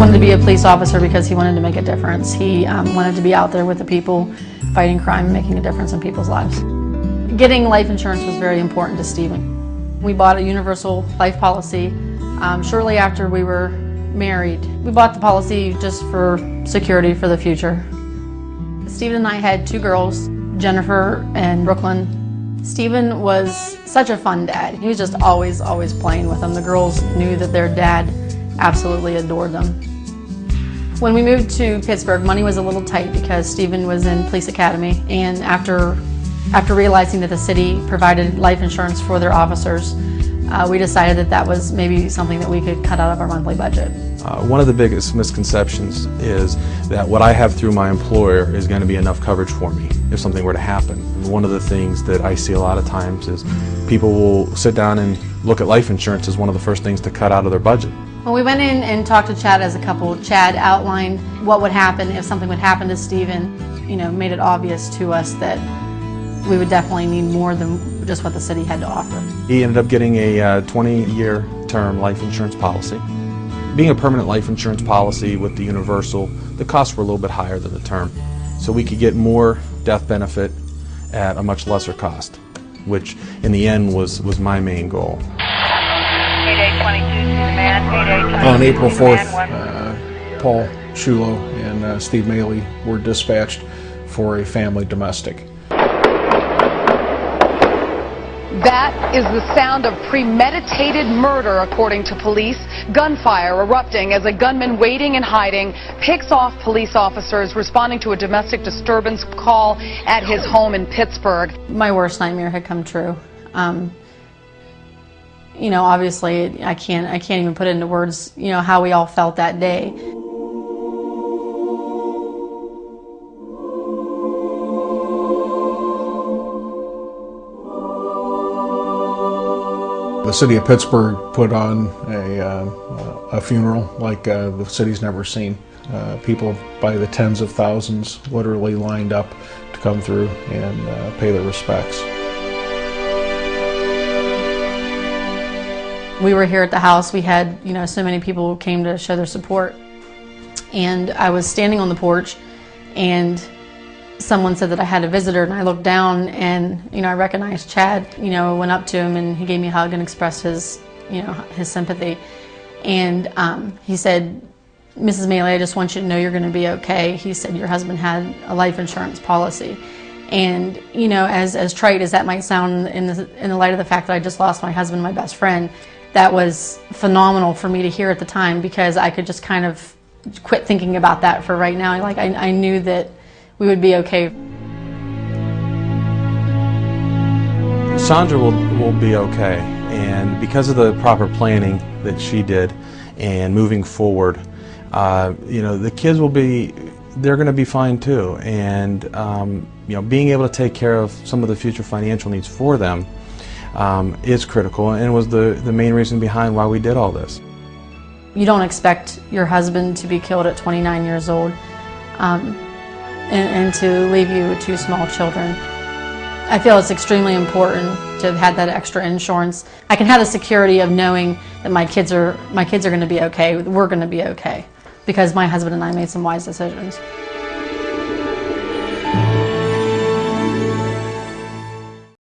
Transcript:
wanted to be a police officer because he wanted to make a difference. He wanted to be out there with the people, fighting crime and making a difference in people's lives. Getting life insurance was very important to Stephen. We bought a universal life policy shortly after we were married. We bought the policy just for security for the future. Stephen and I had two girls, Jennifer and Brooklyn. Stephen was such a fun dad. He was just always playing with them. The girls knew that their dad absolutely adored them. When we moved to Pittsburgh, money was a little tight because Stephen was in police academy, and after realizing that the city provided life insurance for their officers, we decided that that was maybe something that we could cut out of our monthly budget. One of the biggest misconceptions is that what I have through my employer is going to be enough coverage for me if something were to happen. One of the things that I see a lot of times is people will sit down and look at life insurance as one of the first things to cut out of their budget. When we went in and talked to Chad as a couple, Chad outlined what would happen if something would happen to Stephen. Made it obvious to us that we would definitely need more than just what the city had to offer. He ended up getting a 20-year term life insurance policy. Being a permanent life insurance policy with the universal, the costs were a little bit higher than the term. So we could get more death benefit at a much lesser cost, which in the end was my main goal. On April 4th, Paul Shulo and Steve Mayhle were dispatched for a family domestic. That is the sound of premeditated murder, according to police. Gunfire erupting as a gunman waiting and hiding picks off police officers responding to a domestic disturbance call at his home in Pittsburgh. My worst nightmare had come true. Obviously, I can't even put into words, how we all felt that day. The city of Pittsburgh put on a funeral like the city's never seen. People by the tens of thousands literally lined up to come through and pay their respects. We were here at the house. We had, so many people came to show their support. And I was standing on the porch, and someone said that I had a visitor, and I looked down, and I recognized Chad. Went up to him, and he gave me a hug and expressed his sympathy. And he said, "Mrs. Mayhle, I just want you to know you're going to be okay." He said, "Your husband had a life insurance policy." And as trite as that might sound in the light of the fact that I just lost my husband, my best friend, that was phenomenal for me to hear at the time, because I could just kind of quit thinking about that for right now. Like I knew that we would be okay. Shandra will be okay, and because of the proper planning that she did and moving forward, the kids they're going to be fine too, and being able to take care of some of the future financial needs for them is critical, and was the main reason behind why we did all this. You don't expect your husband to be killed at 29 years old and to leave you with two small children. I feel it's extremely important to have had that extra insurance. I can have the security of knowing that my kids are going to be okay, we're going to be okay, because my husband and I made some wise decisions.